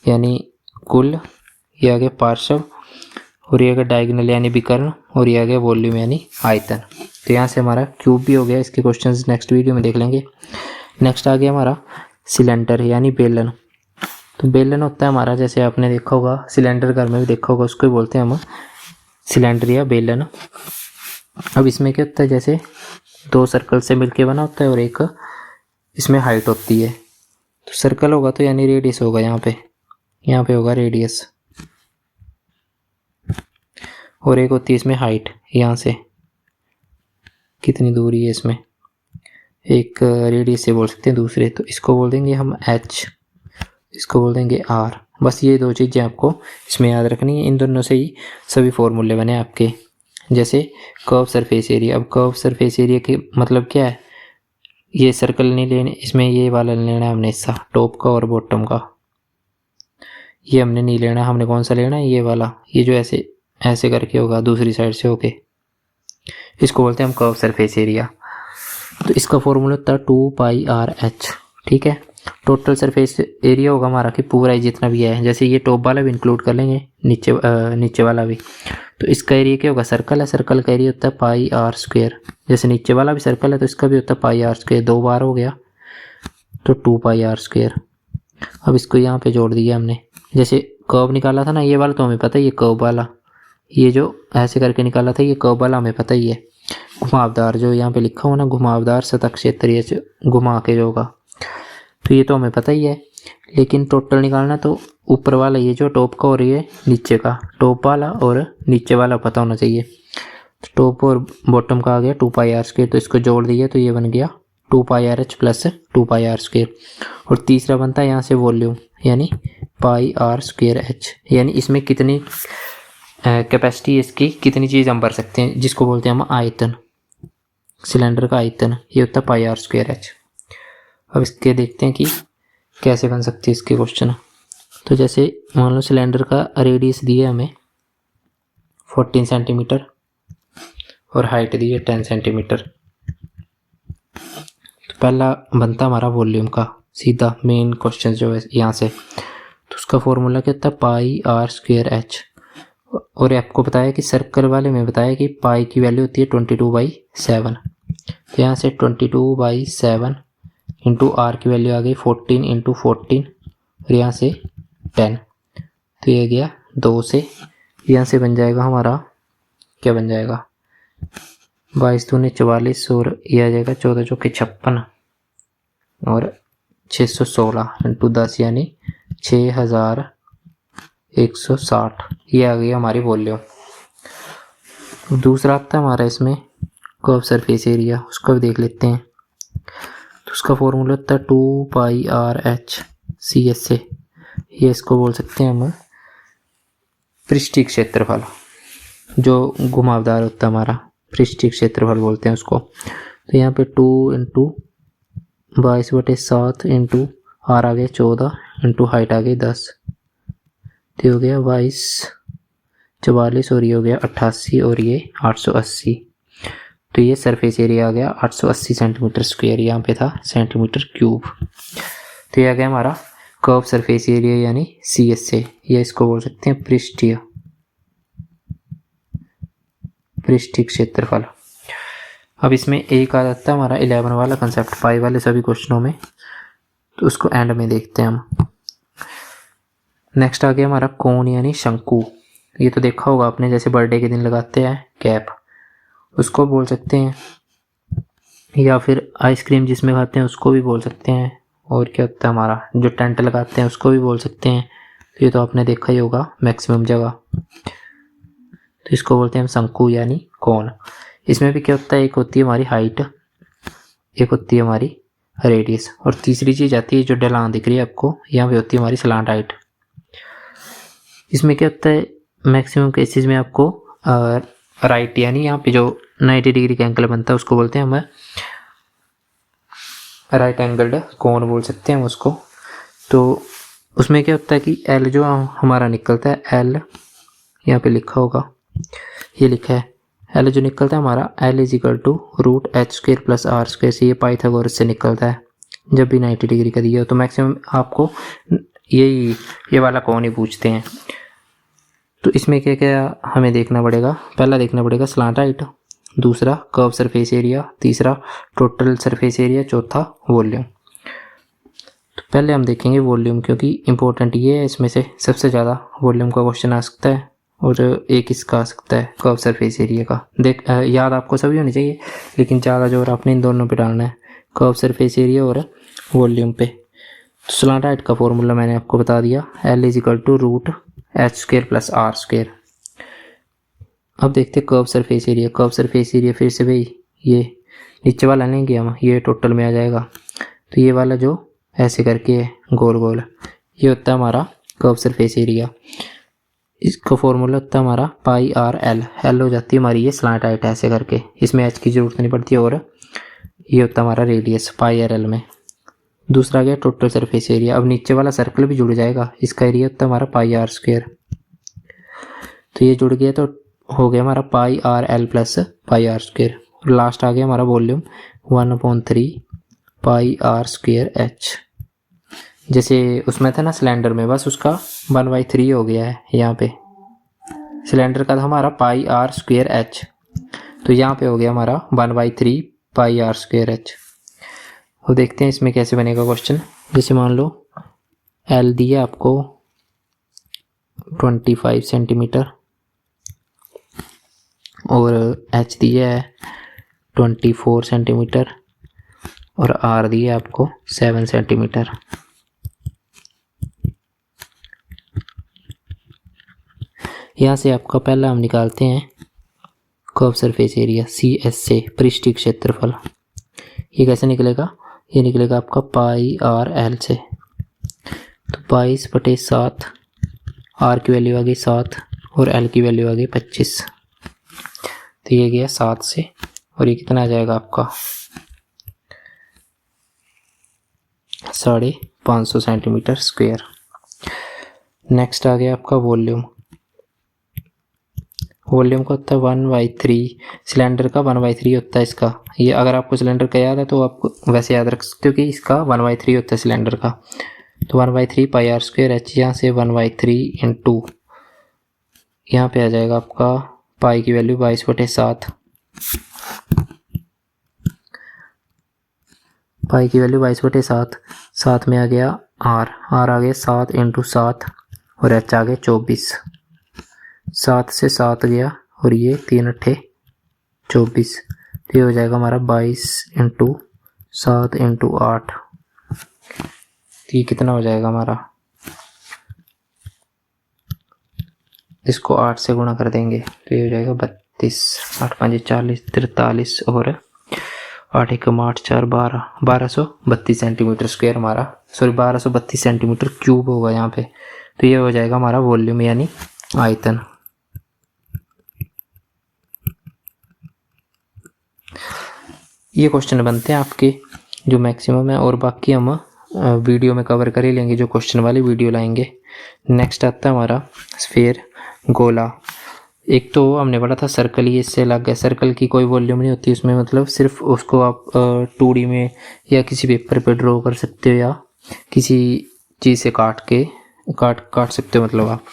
यानी कुल, ये आ गया पार्श्व, और ये आ गया डायगोनल यानी विकर्ण, और ये आ गया वॉल्यूम यानी आयतन। तो यहाँ से हमारा क्यूब भी हो गया। इसके क्वेश्चंस नेक्स्ट वीडियो में देख लेंगे। नेक्स्ट आ गया हमारा सिलेंडर यानी बेलन। तो बेलन होता है हमारा, जैसे आपने देखा होगा सिलेंडर घर में भी देखा होगा, उसको ही बोलते हैं हम सिलेंडर या बेलन। अब इसमें क्या होता है, जैसे 2 सर्कल से मिलके बना होता है और एक इसमें हाइट होती है, तो सर्कल होगा तो यानी रेडियस होगा, यहाँ पे होगा रेडियस, और एक होती है इसमें हाइट, यहाँ से कितनी दूरी है इसमें, एक रेडियस से बोल सकते हैं दूसरे, तो इसको बोल देंगे हम h, इसको बोल देंगे r। बस ये 2 चीज़ें आपको इसमें याद रखनी है, इन दोनों से ही सभी फॉर्मूले बने आपके। जैसे कर्व सरफेस एरिया, अब कर्व सरफेस एरिया के मतलब क्या है, ये सर्कल नहीं लेने, इसमें ये वाला लेना है हमने हिस्सा टॉप का और बॉटम का, ये हमने नहीं लेना, हमने कौन सा लेना है, ये वाला, ये जो ऐसे ऐसे करके होगा दूसरी साइड से होके, इसको बोलते हैं हम कर्व सरफेस एरिया। तो इसका फॉर्मूला होता है 2πr/h, ठीक है। टोटल सरफेस एरिया होगा हमारा कि पूरा ही जितना भी है, जैसे ये टॉप वाला भी इंक्लूड कर लेंगे, नीचे वाला भी, तो इसका एरिया क्या होगा, सर्कल है, सर्कल का एरिया होता है πr², जैसे नीचे वाला भी सर्कल है तो इसका भी होता है πr², 2 बार हो गया तो 2πr²। अब इसको यहाँ पे जोड़ दिया हमने, जैसे कर्व निकाला था ना ये वाला, तो हमें पता है ये कर्व वाला, ये जो ऐसे करके निकाला था ये कर्व वाला हमें पता ही है, घुमावदार जो यहाँ पे लिखा हुआ ना, घुमावदार सतह क्षेत्रीय घुमा के जो होगा, तो ये तो हमें पता ही है। लेकिन टोटल निकालना तो ऊपर वाला, ये जो टॉप का और ये नीचे का, टॉप वाला और नीचे वाला पता होना चाहिए। तो टॉप और बॉटम का आ गया 2πr², तो इसको जोड़ दिया तो ये बन गया 2πrh + 2πr²। और तीसरा बनता है यहाँ से वॉल्यूम यानी πr²h, यानी इसमें कितनी कैपेसिटी, इसकी कितनी चीज़ हम भर सकते हैं, जिसको बोलते हैं हम आयतन, सिलेंडर का आयतन, ये होता है πr²h। अब इसके देखते हैं कि कैसे बन सकती है इसके क्वेश्चन। तो जैसे मान लो सिलेंडर का रेडियस दी है हमें 14 सेंटीमीटर और हाइट दी है 10 सेंटीमीटर, तो पहला बनता हमारा वॉल्यूम का, सीधा मेन क्वेश्चन जो है यहाँ से, तो उसका फॉर्मूला क्या होता है πr²h। और आपको बताया कि सर्कल वाले में बताया कि पाई की वैल्यू होती है 22/7, तो यहाँ से 22/7 इंटू आर की वैल्यू आ गई 14 × 14 और यहाँ से 10, तो ये गया 2 से, यहाँ से बन जाएगा हमारा, क्या बन जाएगा 22 दूनी 44 और ये आ जाएगा 14 चौके 56 और 616 × 10 यानी 6160, ये आ गई हमारी वॉल्यूम। दूसरा आता है हमारा इसमें कर्व सरफेस एरिया, उसको भी देख लेते हैं। तो उसका फॉर्मूला होता है 2πr/h CS से, ये इसको बोल सकते हैं हम पृष्ठीय क्षेत्रफल, जो घुमावदार होता है हमारा पृष्ठीय क्षेत्रफल बोलते हैं उसको। तो यहाँ पे 2 इंटू 22/7 इंटू आर आ गया 14 इंटू हाइट आ गई 10, तो हो गया 22 44 और ये हो गया 88 और ये 880। तो ये सरफेस एरिया आ गया 880 सेंटीमीटर स्क्वायर, यहाँ पे था सेंटीमीटर क्यूब। तो ये आ गया हमारा कर्व सरफेस एरिया यानी CS से, या इसको बोल सकते हैं पृष्ठीय क्षेत्रफल। अब इसमें एक आ जाता है हमारा 11 वाला कंसेप्ट, 5 वाले सभी क्वेश्चनों में, तो उसको एंड में देखते हैं हम। नेक्स्ट आ गया हमारा कोन यानी शंकु। ये तो देखा होगा आपने, जैसे बर्थडे के दिन लगाते हैं कैप, उसको बोल सकते हैं, या फिर आइसक्रीम जिसमें खाते हैं उसको भी बोल सकते हैं। और क्या होता है हमारा जो टेंट लगाते हैं उसको भी बोल सकते हैं। तो ये तो आपने देखा ही होगा मैक्सिमम जगह। तो इसको बोलते हैं हम शंकु यानी कोन। इसमें भी क्या होता है, एक होती है हमारी हाइट, एक होती है हमारी रेडियस, और तीसरी चीज़ आती है जो ढलान दिख रही है आपको, यहाँ पे होती है हमारी स्लांट हाइट। इसमें क्या होता है मैक्सिमम केसेस में आपको राइट यानी यहाँ पे जो 90 डिग्री का एंगल बनता है उसको बोलते हैं हम राइट एंगल्ड कोन बोल सकते हैं उसको। तो उसमें क्या होता है कि एल जो हमारा निकलता है, एल यहाँ पे लिखा होगा, ये लिखा है एल जो निकलता है हमारा, L is equal to √h² + r² से, ये पाइथागोरस से निकलता है जब भी 90 डिग्री का दिया हो। तो मैक्सिमम आपको ये वाला कोन ही पूछते हैं। तो इसमें क्या क्या हमें देखना पड़ेगा, पहला देखना पड़ेगा स्लांट हाइट, दूसरा कर्व सरफेस एरिया, तीसरा टोटल सरफेस एरिया, चौथा वॉल्यूम। तो पहले हम देखेंगे वॉल्यूम, क्योंकि इम्पोर्टेंट ये है, इसमें से सबसे ज़्यादा वॉल्यूम का क्वेश्चन आ सकता है, और एक इसका आ सकता है कर्व सरफेस एरिया का। याद आपको सभी होनी चाहिए, लेकिन ज़्यादा जोर आपने इन दोनों पे डालना है, कर्व सरफेस एरिया और वॉल्यूम पे। तो स्लांट हाइट का फॉर्मूला मैंने आपको बता दिया, L is equal to √h² + r²। अब देखते हैं curve surface area. Curve surface area फिर से भाई ये नीचे वाला लेंगे हम, ये टोटल में आ जाएगा। तो ये वाला जो ऐसे करके है गोल गोल, ये होता है हमारा कर्व सरफेस एरिया। इसका फॉर्मूला होता है हमारा πr/l, एल हो जाती है हमारी ये स्लांट हाइट ऐसे करके, इसमें h की ज़रूरत नहीं पड़ती। और ये होता है हमारा रेडियस πr/l में। दूसरा गया टोटल सरफेस एरिया। अब नीचे वाला सर्कल भी जुड़ जाएगा, इसका एरिया होता है हमारा πr²। तो ये जुड़ गया तो हो गया हमारा πr/l + πr²। और लास्ट आ गया हमारा वॉल्यूम 1/3 πr²h। जैसे उसमें था ना सिलेंडर में, बस उसका 1/3 हो गया है यहाँ पे। सिलेंडर का था हमारा πr²h, तो यहाँ पे हो गया हमारा 1/3 πr²h। अब देखते हैं इसमें कैसे बनेगा क्वेश्चन। जैसे मान लो L दिया आपको 25 सेंटीमीटर और H दिया है 24 सेंटीमीटर और R दिया आपको 7 सेंटीमीटर। यहाँ से आपका पहला हम निकालते हैं कर्व सरफेस एरिया CS से, पृष्ठीय क्षेत्रफल। ये कैसे निकलेगा, ये निकलेगा आपका πr/l से। तो 22/7, R की वैल्यू आ गई 7 और L की वैल्यू आ गई 25। तो ये गया 7 से, और ये कितना आ जाएगा आपका 550 सेंटीमीटर स्क्वायर। नेक्स्ट आ गया आपका वॉल्यूम। वॉल्यूम का होता है 1/3, सिलेंडर का 1/3 होता है इसका। ये अगर आपको सिलेंडर का याद है तो आप वैसे याद रख सकते हो कि इसका 1/3 होता है सिलेंडर का। तो 1/3 πr²h, यहाँ से 1/3 इंटू यहाँ पे आ जाएगा आपका पाई की वैल्यू 22/7, पाई की वैल्यू 22/7, 7 में आ गया R आ गया 7 इंटू 7 और h आ गया 24। 7 से 7 गया और ये 3 8 24, तो ये हो जाएगा हमारा 22 इंटू 7 इंटू 8। तो ये कितना हो जाएगा हमारा, इसको 8 से गुणा कर देंगे तो ये हो जाएगा 32, 8 5 40 43 और 8 1 8 4 12, 1232 सेंटीमीटर स्क्वायर हमारा, सॉरी 1232 सेंटीमीटर क्यूब होगा यहाँ पे। तो ये हो जाएगा हमारा वॉल्यूम यानी आयतन। ये क्वेश्चन बनते हैं आपके जो मैक्सिमम है, और बाकी हम वीडियो में कवर कर ही लेंगे, जो क्वेश्चन वाली वीडियो लाएंगे। नेक्स्ट आता है हमारा स्फीयर, गोला। एक तो हमने पढ़ा था सर्कल, ये इससे अलग है। सर्कल की कोई वॉल्यूम नहीं होती उसमें, मतलब सिर्फ उसको आप 2D में या किसी पेपर पे ड्रॉ कर सकते हो या किसी चीज़ से काट सकते हो। मतलब आप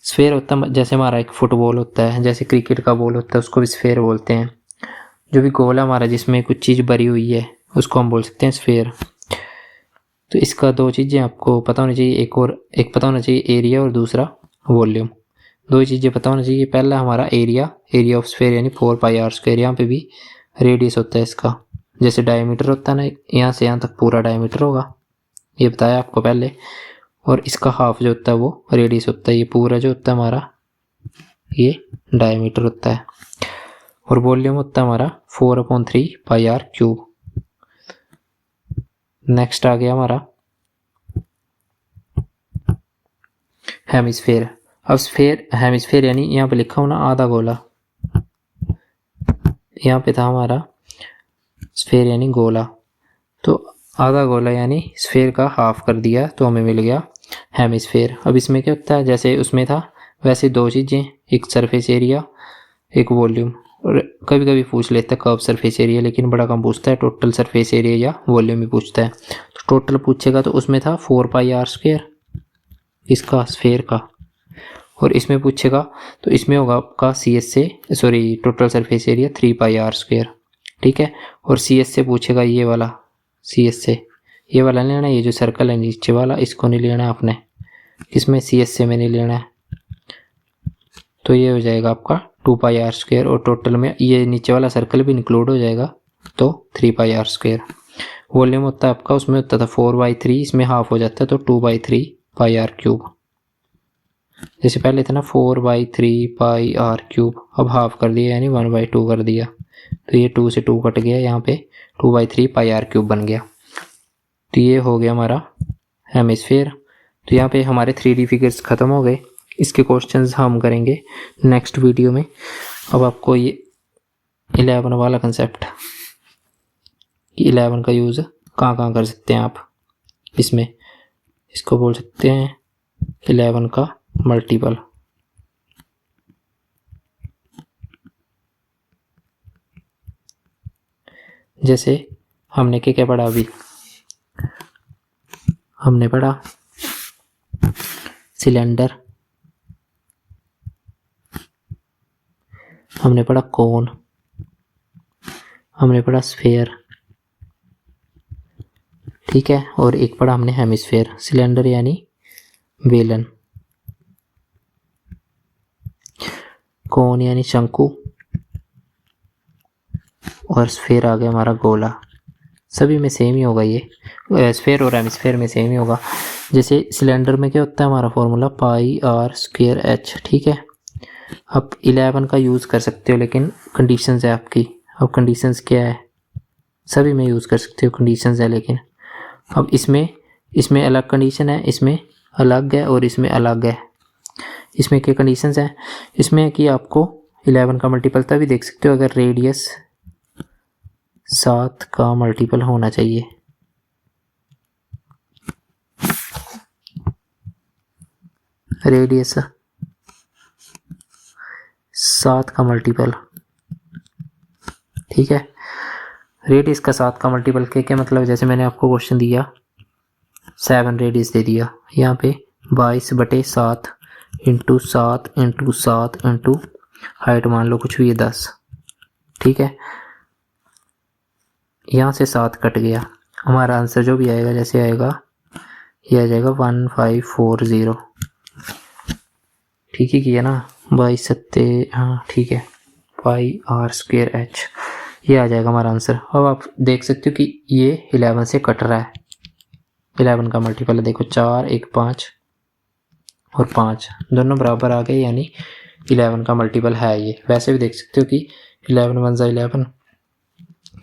स्फीयर होता है जैसे हमारा एक फुटबॉल होता है, जैसे क्रिकेट का बॉल होता है, उसको भी स्फीयर बोलते हैं। जो भी गोला हमारा जिसमें कुछ चीज़ भरी हुई है उसको हम बोल सकते हैं स्फीयर। तो इसका दो चीज़ें आपको पता होनी चाहिए, एक पता होना चाहिए एरिया और दूसरा वॉल्यूम। दो ही चीज़ें पता होना चाहिए। पहला हमारा एरिया ऑफ स्फीयर यानी 4πr²। यहाँ पे भी रेडियस होता है इसका, जैसे डायमीटर होता है ना, यहाँ से यहाँ तक पूरा डायमीटर होगा, ये बताया आपको पहले। और इसका हाफ जो होता है वो रेडियस होता है, ये पूरा जो होता है हमारा ये डायमीटर होता है। और वॉल्यूम होता है हमारा 4/3πr³। नेक्स्ट आ गया हमारा हेमिस्फीयर। अब हेमिस्फीयर यानी यहाँ पे लिखा हो ना आधा गोला, यहाँ पे था हमारा स्फीयर यानी गोला, तो आधा गोला यानी स्फीयर का हाफ कर दिया तो हमें मिल गया हेमिस्फीयर। अब इसमें क्या होता है, जैसे उसमें था वैसे दो चीज़ें, एक सरफेस एरिया एक वॉल्यूम। और कभी कभी पूछ लेता है कर्व सरफेस एरिया, लेकिन बड़ा कम पूछता है, टोटल सरफेस एरिया या वॉल्यूम ही पूछता है। तो टोटल पूछेगा तो उसमें था 4πr² इसका स्फीयर का, और इसमें पूछेगा तो इसमें होगा आपका टोटल सरफेस एरिया 3πr²। ठीक है, और CS से पूछेगा ये वाला, CS से ये वाला लेना, ये जो सर्कल है नीचे वाला इसको नहीं लेना आपने, इसमें CS से में नहीं लेना है। तो ये हो जाएगा आपका 2πr², और टोटल में ये नीचे वाला सर्कल भी इंक्लूड हो जाएगा तो 3πr²। वॉल्यूम होता है आपका, उसमें होता था 4/3, इसमें हाफ हो जाता है तो 2/3πr³। जैसे पहले था ना 4/3πr³, अब हाफ कर दिया यानी 1/2 कर दिया, तो ये 2 से 2 कट गया, यहाँ पे 2/3πr³ बन गया। तो ये हो गया हमारा हेमिस्फीयर। तो यहाँ पे हमारे 3D फिगर्स ख़त्म हो गए। इसके क्वेश्चंस हम करेंगे नेक्स्ट वीडियो में। अब आपको ये 11 वाला कंसेप्ट, 11 का यूज़ कहाँ कर सकते हैं आप, इसमें इसको बोल सकते हैं 11 का मल्टीपल। जैसे हमने क्या पढ़ा अभी, हमने पढ़ा सिलेंडर, हमने पढ़ा कोन, हमने पढ़ा स्फीयर, ठीक है, और एक पढ़ा हमने हेमिस्फीयर। सिलेंडर यानी बेलन, कोन यानी शंकु, और स्फीयर आ गया हमारा गोला। सभी में सेम ही होगा, ये स्फीयर और हेमिस्फीयर में सेम ही होगा। जैसे सिलेंडर में क्या होता है हमारा फॉर्मूला πr²h, ठीक है। आप 11 का यूज़ कर सकते हो, लेकिन कंडीशंस है आपकी। अब कंडीशंस क्या है, सभी में यूज़ कर सकते हो, कंडीशंस है, लेकिन अब इसमें अलग कंडीशन है, इसमें अलग है और इसमें अलग है। इसमें क्या कंडीशंस हैं, इसमें कि आपको 11 का मल्टीपल तभी देख सकते हो अगर रेडियस 7 का मल्टीपल होना चाहिए। रेडियस 7 का मल्टीपल, ठीक है। रेडियस का 7 का मल्टीपल क्या मतलब, जैसे मैंने आपको क्वेश्चन दिया 7 रेडियस दे दिया, यहाँ पे 22/7 इंटू 7 इंटू 7 इंटू हाइट मान लो कुछ भी है 10, ठीक है। यहाँ से 7 कट गया, हमारा आंसर जो भी आएगा जैसे आएगा ये आ जाएगा 1540, ठीक है किया ना, 22 हाँ ठीक है, πr²h ये आ जाएगा हमारा आंसर। अब आप देख सकते हो कि ये 11 से कट रहा है, 11 का मल्टीपल है, देखो 4 1 5 और 5 दोनों बराबर आ गए, यानी 11 का मल्टीपल है ये। वैसे भी देख सकते हो कि 11 वन ज़ा 11,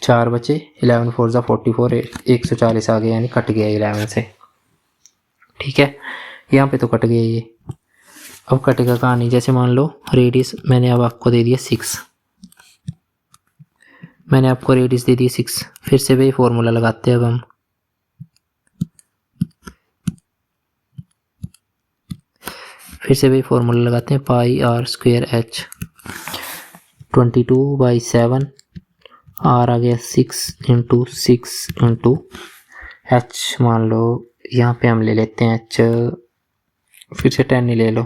4 बचे, 11 फोर ज़ा 44, 140 आ गया, यानी कट गया 11 से। ठीक है, यहाँ पे तो कट गया ये। अब कटेगा कहानी, जैसे मान लो रेडियस मैंने अब आपको दे दिया 6, मैंने आपको रेडियस दे दी 6, फिर से वही फॉर्मूला लगाते हैं अब हम। फिर से वही फॉर्मूला लगाते हैं, पाई आर स्क्वायर एच, 22/7, आर आ गया 6 इंटू 6 इंटू एच, मान लो यहाँ पे हम ले लेते हैं एच, फिर से 10 ही ले लो।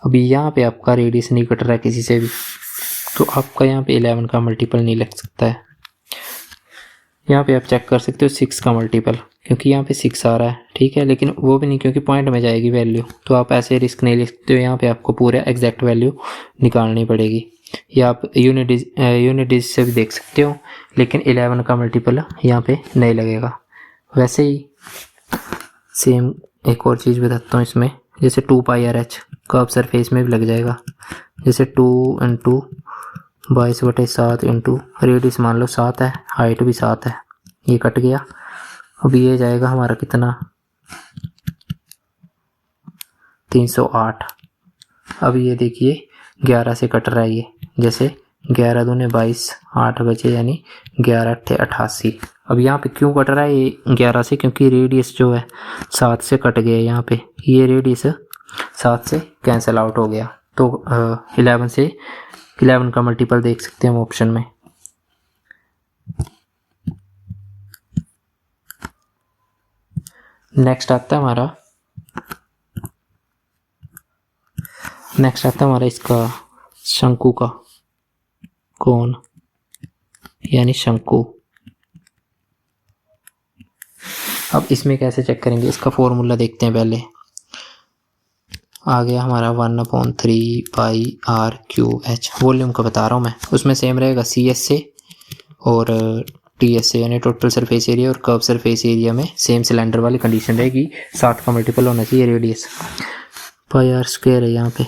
अभी यहाँ पे आपका रेडियस नहीं कट रहा है किसी से भी, तो आपका यहाँ पे 11 का मल्टीपल नहीं लग सकता है। यहाँ पे आप चेक कर सकते हो 6 का मल्टीपल, क्योंकि यहाँ पे 6 आ रहा है। ठीक है, लेकिन वो भी नहीं, क्योंकि पॉइंट में जाएगी वैल्यू, तो आप ऐसे रिस्क नहीं ले सकते हो। यहाँ पे आपको पूरा एग्जैक्ट वैल्यू निकालनी पड़ेगी, या आप यूनिट डिजिट से भी देख सकते हो, लेकिन 11 का मल्टीपल यहाँ पे नहीं लगेगा। वैसे ही सेम एक और चीज़ बताता हूँ इसमें, जैसे 2πRH कर्व सरफेस में भी लग जाएगा, जैसे 2 इंटू 22/7 इंटू रेडियस मान लो 7 है, हाइट भी 7 है, ये कट गया। अब ये जाएगा हमारा कितना, 308। अब ये देखिए 11 से कट रहा है ये, जैसे 11 दूने 22, 8 बचे, यानी 11 8 88। अब यहाँ पे क्यों कट रहा है ये 11 से, क्योंकि रेडियस जो है 7 से कट गया। यहाँ पे ये रेडियस 7 से कैंसिल आउट हो गया, तो 11 का मल्टीपल देख सकते हैं हम ऑप्शन में। नेक्स्ट आता है हमारा इसका शंकु का कोण, यानी शंकु। अब इसमें कैसे चेक करेंगे, इसका फॉर्मूला देखते हैं पहले। आ गया हमारा 1/3πr³h, वॉल्यूम का बता रहा हूँ मैं, उसमें सेम रहेगा CS से और TS से, यानी टोटल सरफेस एरिया और कर्व सरफेस एरिया में सेम सिलेंडर वाली कंडीशन रहेगी। 7 का मल्टीपल होना चाहिए रेडियस, πr² है यहाँ पे।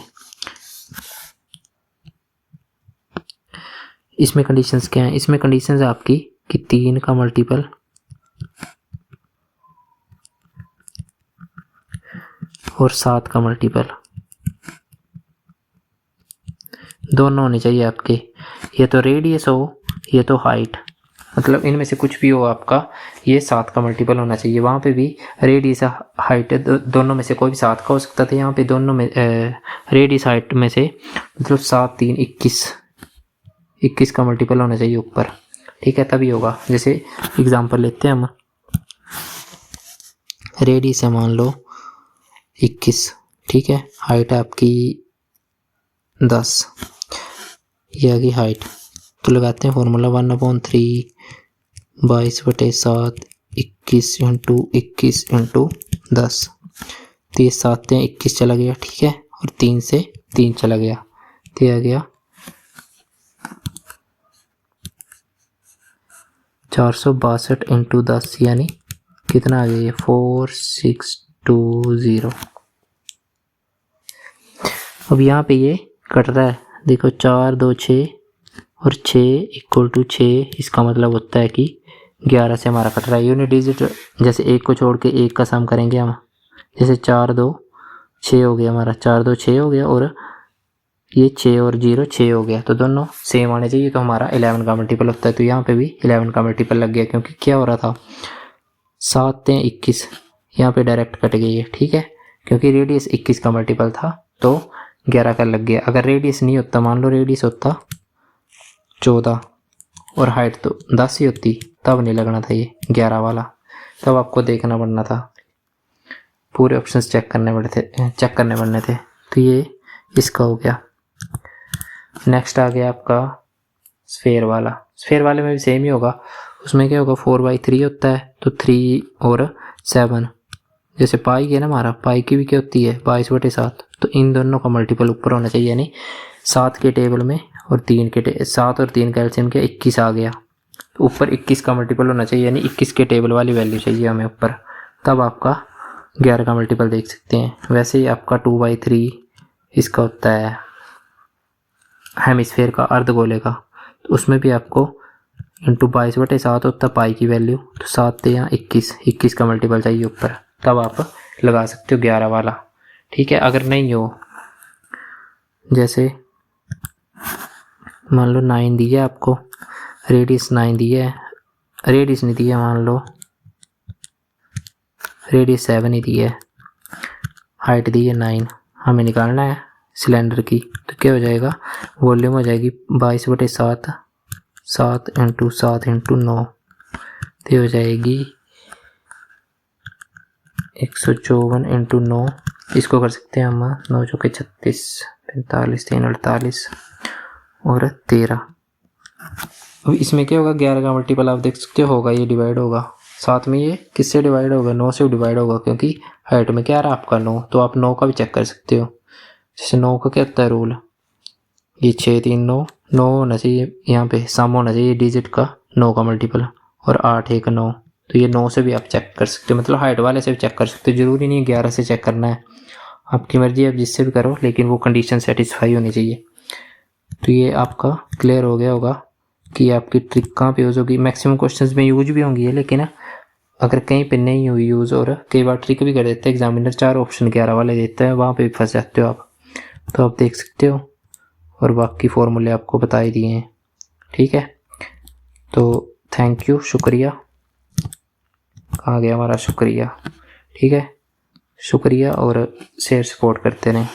इसमें कंडीशंस क्या हैं, इसमें कंडीशंस है आपकी कि 3 का मल्टीपल और 7 का मल्टीपल, दोनों होने चाहिए आपके, ये तो रेडियस हो ये तो हाइट, मतलब इनमें से कुछ भी हो आपका, ये 7 का मल्टीपल होना चाहिए। वहाँ पे भी रेडियस हाइट दोनों में से कोई भी 7 का हो सकता था, यहाँ पे दोनों में रेडियस हाइट में से मतलब 7 3 21 का मल्टीपल होना चाहिए ऊपर। ठीक है, तभी होगा। जैसे एग्जांपल लेते हैं हम, रेडियस है मान लो 21, ठीक है, हाइट है आपकी 10, ये आ गई हाइट। तो लगाते हैं फॉर्मूला 1/3 22/7 21 इंटू 21 इंटू 10, तो ये 7 से 21 चला गया, ठीक है, और 3 से 3 चला गया, तो ये आ गया 462 इंटू 10, यानी कितना आ गया ये 4620। अब यहाँ पे ये कट रहा है, देखो 4 2 6 और 6 = 6, इसका मतलब होता है कि 11 से हमारा कट रहा है। यूनिट डिजिट जैसे 1 को छोड़ के 1 का सम करेंगे हम, जैसे 4 2 6 हो गया हमारा, 4 2 6 हो गया, और ये 6 और 0 6 हो गया, तो दोनों सेम आने चाहिए, तो हमारा 11 का मल्टीपल होता है। तो यहाँ पे भी 11 का मल्टीपल लग गया, क्योंकि क्या हो रहा था 7 से 21, यहाँ पे डायरेक्ट कट गई है, ठीक है, क्योंकि रेडियस 21 का मल्टीपल था तो 11 का लग गया। अगर रेडियस नहीं होता, मान लो रेडियस होता 14 और हाइट तो 10 ही होती, तब नहीं लगना था ये 11 वाला, तब आपको देखना पड़ना था, पूरे ऑप्शंस चेक करने पड़ने थे। तो ये इसका हो गया। नेक्स्ट आ गया आपका स्फेयर वाला। स्फेयर वाले में भी सेम ही होगा, उसमें क्या होगा 4/3 होता है, तो 3 और 7, जैसे पाई की है ना हमारा, पाई की भी क्या होती है 22/7, तो इन दोनों का मल्टीपल ऊपर होना चाहिए, यानी 7 के टेबल में और 7 और 3 का एलसीएम क्या 21 आ गया, तो ऊपर 21 का मल्टीपल होना चाहिए, यानी 21 के टेबल वाली वैल्यू चाहिए हमें ऊपर, तब आपका 11 का मल्टीपल देख सकते हैं। वैसे ही आपका 2/3 इसका होता है हेमिस्फेयर का, अर्धगोले का, तो उसमें भी आपको इंटू 22/7 होता है पाई की वैल्यू, तो 7 या 21 का मल्टीपल चाहिए ऊपर, तब आप लगा सकते हो 11 वाला। ठीक है, अगर नहीं हो, जैसे मान लो 9 दी है आपको, रेडियस 9 दी है, रेडियस नहीं दी है, मान लो रेडियस 7 ही दी है, हाइट दी है 9, हमें निकालना है सिलेंडर की, तो क्या हो जाएगा, वॉल्यूम हो जाएगी 22/7, 7 × 7 × 9, तो हो जाएगी 154 × 9, इसको कर सकते हैं हम 9 × 36, 45, 3 48 और 13। अब इसमें क्या होगा, 11 का मल्टीपल आप देख सकते होगा, ये डिवाइड होगा, साथ में ये किससे डिवाइड होगा, 9 से डिवाइड होगा, क्योंकि हाइट में क्या आ रहा है आपका 9, तो आप 9 का भी चेक कर सकते हो। जैसे 9 का क्या होता है रूल, ये 6 3 9 होना चाहिए, यहाँ पे सम होना चाहिए डिजिट का 9 का मल्टीपल, और 8 1 9, तो ये 9 से भी आप चेक कर सकते हो, मतलब हाइट वाले से भी चेक कर सकते हो, जरूरी नहीं है 11 से चेक करना है, आपकी मर्जी, आप जिससे भी करो, लेकिन वो कंडीशन सेटिस्फाई होनी चाहिए। तो ये आपका क्लियर हो गया होगा कि आपकी ट्रिक कहाँ पे यूज़ होगी। मैक्सिमम क्वेश्चंस में यूज भी होंगी है, लेकिन अगर कहीं पे नहीं हुई यूज़, और कई बार ट्रिक भी कर देते हैं एग्जामिनर, 4 ऑप्शन 11 वाले देता है, वहाँ पे भी फंस जाते हो आप, तो आप देख सकते हो, और बाकी फॉर्मूले आपको बता ही दिए हैं। ठीक है, तो थैंक यू, शुक्रिया, कहाँ गया हमारा शुक्रिया। ठीक है, शुक्रिया, और शेयर सपोर्ट करते रहें।